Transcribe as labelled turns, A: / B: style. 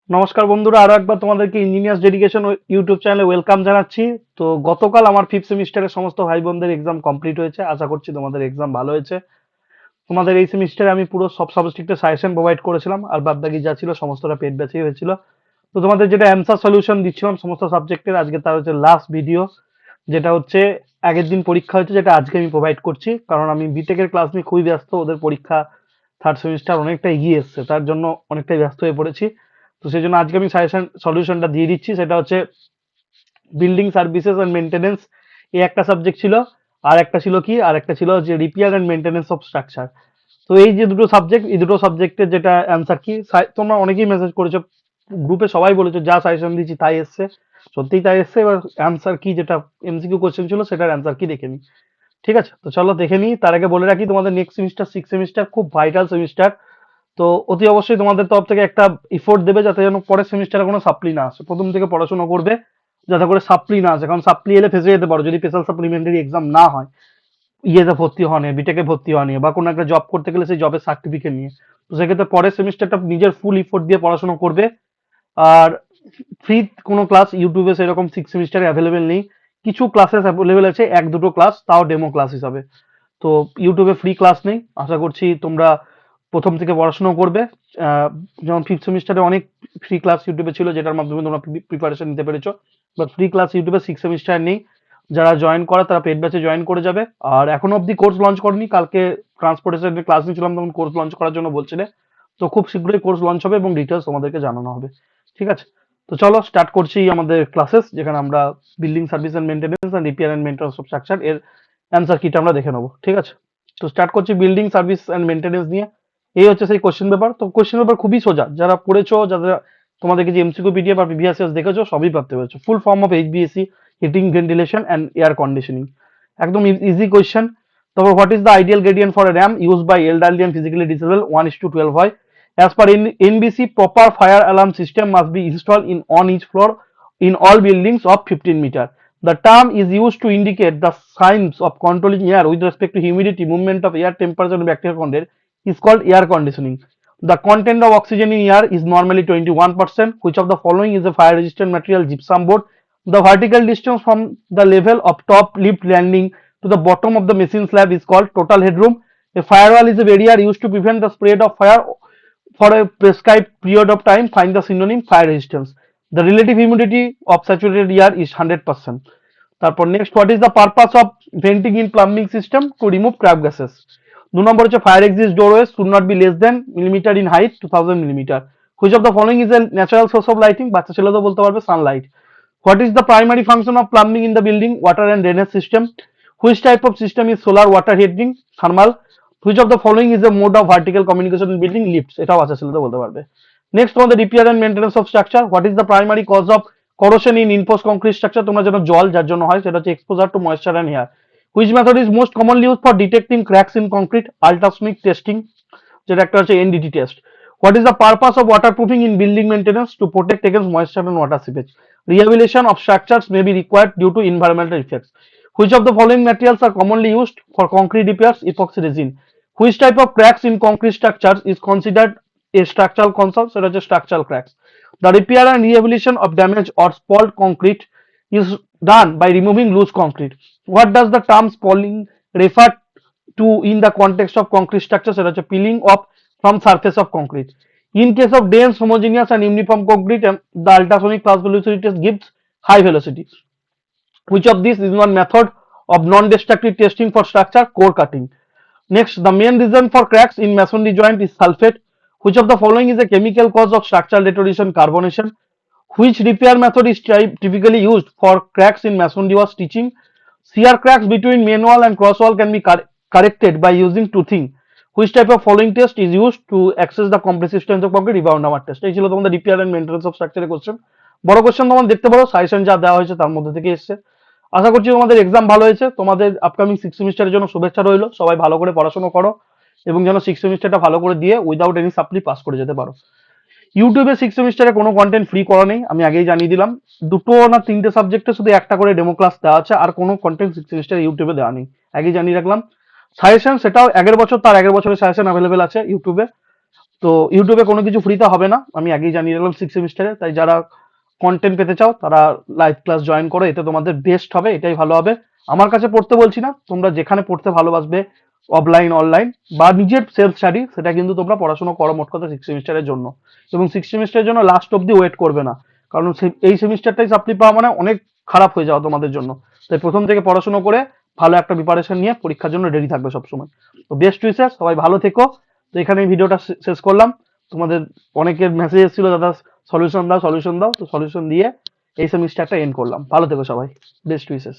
A: নমস্কার বন্ধুরা, আরো একবার তোমাদেরকে ইঞ্জিনিয়ার্স ডেডিকেশন ইউটিউব চ্যানেলে ওয়েলকাম জানাচ্ছি। তো গতকাল আমার ফিফথ সেমিস্টারের সমস্ত ভাই বোনদের এক্সাম কমপ্লিট হয়েছে। আশা করছি তোমাদের এক্সাম ভালো হয়েছে। তোমাদের এই সেমিস্টারে আমি পুরো সব সাবজেক্টের সাজেশন প্রোভাইড করেছিলাম, আর বাদ বাকি যা ছিল সমস্তটা পেড ব্যাচেই হয়েছিল। তো তোমাদের যেটা অ্যান্সার সলিউশন দিচ্ছিলাম সমস্ত সাবজেক্টের, আজকে তার হচ্ছে লাস্ট ভিডিও, যেটা হচ্ছে আগের দিন পরীক্ষা হয়েছে, যেটা আজকে আমি প্রোভাইড করছি। কারণ আমি বিটেকের ক্লাস নিয়ে খুবই ব্যস্ত, ওদের পরীক্ষা থার্ড সেমিস্টার অনেকটা এগিয়ে এসছে, তার জন্য অনেকটাই ব্যস্ত হয়ে পড়েছি। তো সেই জন্য আজকে আমি সাজেশন সলিউশনটা দিয়ে দিচ্ছি। সেটা হচ্ছে বিল্ডিং সার্ভিসেস অ্যান্ড মেনটেনেন্স, এই একটা সাবজেক্ট ছিল। আর একটা ছিল কি, আর একটা ছিল যে repair and maintenance of structure. তো এই যে দুটো সাবজেক্ট, এই দুটো সাবজেক্টের যেটা অ্যান্সার কি, তোমরা অনেকেই মেসেজ করেছো গ্রুপে, সবাই বলেছো যা সাজেশন দিচ্ছি তাই এসছে। সত্যিই তাই এসছে। এবার অ্যান্সার কি, যেটা এমসিকিউ কোশ্চেন ছিল সেটার অ্যান্সার কি দেখে নিই। ঠিক আছে, তো চলো দেখে নিই। তার আগে বলে রাখি, তোমাদের নেক্সট সেমিস্টার সিক্স সেমিস্টার খুব ভাইটাল সেমিস্টার। তো অতি অবশ্যই তোমাদের তরফ থেকে একটা ইফোর্ট দেবে, যাতে যেন পরের সেমিস্টারে কোনো সাপ্লি না আসে। প্রথম থেকে পড়াশোনা করবে যাতে করে সাপ্লি না আসে, কারণ সাপ্লি এলে ফেসে যেতে পারো যদি স্পেশাল সাপ্লিমেন্টারি এক্সাম না হয়। ইয়েতে ভর্তি হওয়া নিয়ে, বিটেকে ভর্তি হওয়া নিয়ে, বা কোনো একটা জব করতে গেলে সেই জবের সার্টিফিকেট নিয়ে। তো সেক্ষেত্রে পরের সেমিস্টারটা নিজের ফুল ইফোর্ট দিয়ে পড়াশোনা করবে। আর ফ্রি কোনো ক্লাস ইউটিউবে সেরকম সিক্স সেমিস্টারে অ্যাভেলেবেল নেই। কিছু ক্লাসেস অ্যাভেলেবেল আছে, এক দুটো ক্লাস, তাও ডেমো ক্লাস হিসাবে। তো ইউটিউবে ফ্রি ক্লাস নেই। আশা করছি তোমরা প্রথম থেকে পড়াশোনা করবে। যেমন ফিফথ সেমিস্টারে অনেক ফ্রি ক্লাস ইউটিউবে ছিল, যেটার মাধ্যমে তোমরা প্রিপারেশন নিতে পেরেছো। বাট ফ্রি ক্লাস ইউটিউবে সিক্স সেমিস্টার নেই। যারা জয়েন করে তারা পেড ব্যাচে জয়েন করে যাবে। আর এখনো অবধি কোর্স লঞ্চ করেনি। কালকে ট্রান্সপোর্টেশনের ক্লাস নিয়েছিলাম, তখন কোর্স লঞ্চ করার জন্য বলছিলে। তো খুব শীঘ্রই কোর্স লঞ্চ হবে এবং ডিটেলস তোমাদেরকে জানানো হবে। ঠিক আছে, তো চলো স্টার্ট করছি আমাদের ক্লাসেস, যেখানে আমরা building service and maintenance and repair and maintenance of structure এর অ্যান্সার কিটা আমরা দেখে নেবো। ঠিক আছে, তো স্টার্ট করছি বিল্ডিং সার্ভিস অ্যান্ড মেনটেন্যান্স নিয়ে। এই হচ্ছে সেই কোশ্চেন পেপার। তো কোশ্চেন পেপার খুবই সোজা, যারা পড়েছো, যারা তোমাদেরকে যে এমসিকিউ পিডিএফ আর প্রিভিয়াস ইয়ার্স দেখেছো সবই ভাবতে পেরেছো। ফুল ফর্ম অফ এইচবিএসি, heating, ventilation and air conditioning. একদম ইজি কোয়েশ্চেন। তারপর what is the ideal gradient for a ramp use by elderly and physically disable 1:12 হয়। As per NBC, proper fire alarm system must be installed in on each floor in all buildings of 15 meter. The term is used to indicate the signs of controlling air with respect to humidity, movement of air, temperature, and bacterial content is called air conditioning. The content of oxygen in air is normally 21%. Which of the following is a fire resistant material? Gypsum board. The vertical distance from the level of top lift landing to the bottom of the machine slab is called total headroom. A firewall is a barrier used to prevent the spread of fire for a prescribed period of time. Find the synonym fire resistance. The relative humidity of saturated air is 100%. তারপর next, what is the purpose of venting in plumbing system? To remove trap gases. 2 number হচ্ছে fire exist doorways should not be less than millimetre in height 2000 millimetre. Which of the following is a natural source of lighting? বাচ্চা ছেলে তো বলতে পারবে sunlight. What is the primary function of plumbing in the building? Water and drainage system. Which type of system is solar water heating? Thermal. Which of the following is a mode of vertical communication in building? Lifts. এটাও বাচ্চা ছেলে তো বলতে পারবে। Next তোমাদের repair and maintenance of structure. What is the primary cause of corrosion in reinforced concrete structure? তোমরা যেন জল যার জন্য হয় সেটা হচ্ছে exposure to moisture and air. Which method is most commonly used for detecting cracks in concrete? Ultrasonic testing, যেটা একটা হচ্ছে NDT test. What is the purpose of waterproofing in building maintenance? To protect against moisture and water seepage. Rehabilitation of structures may be required due to environmental effects. Which of the following materials are commonly used for concrete repairs? Epoxy resin. Which type of cracks in concrete structures is considered a structural concern? সেটা হচ্ছে structural cracks. The repair and rehabilitation of damaged or spoiled concrete is done by removing loose concrete. What does the term spalling refer to in the context of concrete structure? সেটা হচ্ছে peeling off from surface of concrete. In case of dense, homogeneous and uniform concrete, the ultrasonic pulse velocity test gives high velocity. Which of these is one method of non-destructive testing for structure? Core cutting. Next, the main reason for cracks in masonry joint is sulfate. Which of the following is a chemical cause of structural deterioration? Carbonation. Which repair method is typically used for cracks in masonry or stitching? Shear cracks between main wall and cross wall can be corrected by using toothing. Which type of following test is used to access the compressive strength of concrete? Rebound hammer test. এই ছিল তোমাদের repair and maintenance of structure question. বড় question তোমরা দেখতে পারো, suggestion যা দেওয়া হয়েছে তার মধ্যে থেকে এসেছে। আশা করছি তোমাদের এক্সাম ভালো হয়েছে। তোমাদের আপকামিং সিক্স সেমিস্টারের জন্য শুভেচ্ছা রইলো। সবাই ভালো করে পড়াশোনা করো এবং যেন সিক্স সেমিস্টারটা ভালো করে দিয়ে উইদাউট এনি সাপ্লি পাস করে যেতে পারো। ইউটিউবে সিক্স সেমিস্টারে কোনো কন্টেন্ট ফ্রি করা নেই, আমি আগেই জানিয়ে দিলাম। দুটো না তিনটে সাবজেক্টে শুধু একটা করে ডেমো ক্লাস দেওয়া আছে, আর কোনো কন্টেন্ট সিক্স সেমিস্টারে ইউটিউবে দেওয়া নেই, আগেই জানিয়ে রাখলাম। সাজেশন সেটাও আগের বছর, তার আগের বছরের সাজেশন অ্যাভেলেবেল আছে ইউটিউবে। তো ইউটিউবে কোনো কিছু ফ্রিতে হবে না, আমি আগেই জানিয়ে দিলাম সিক্স সেমিস্টারে। তাই যারা কন্টেন্ট পেতে চাও তারা লাইভ ক্লাস জয়েন করো, এতে তোমাদের বেস্ট হবে, এটাই ভালো হবে। আমার কাছে পড়তে বলছি না, তোমরা যেখানে পড়তে ভালোবাসবে, অফলাইন অনলাইন বা নিজের সেলফ স্টাডি, সেটা কিন্তু তোমরা পড়াশোনা করো মোট কথা সিক্স সেমিস্টারের জন্য। এবং সিক্স সেমিস্টারের জন্য লাস্ট অব্দি ওয়েট করবে না, কারণ এই সেমিস্টারটাই সাপ্লি পাওয়া মানে অনেক খারাপ হয়ে যাওয়া তোমাদের জন্য। তাই প্রথম থেকে পড়াশোনা করে ভালো একটা প্রিপারেশন নিয়ে পরীক্ষার জন্য রেডি থাকবে সবসময়। তো বেস্ট উইসেস, সবাই ভালো থেকো। তো এখানে এই ভিডিওটা শেষ করলাম। তোমাদের অনেকের মেসেজ এসেছিল, দাদা সলিউশন দাও সলিউশন দাও, তো সলিউশন দিয়ে এই সেমিস্টারটা এন্ড করলাম। ভালো থেকো সবাই, বেস্ট উইসেস।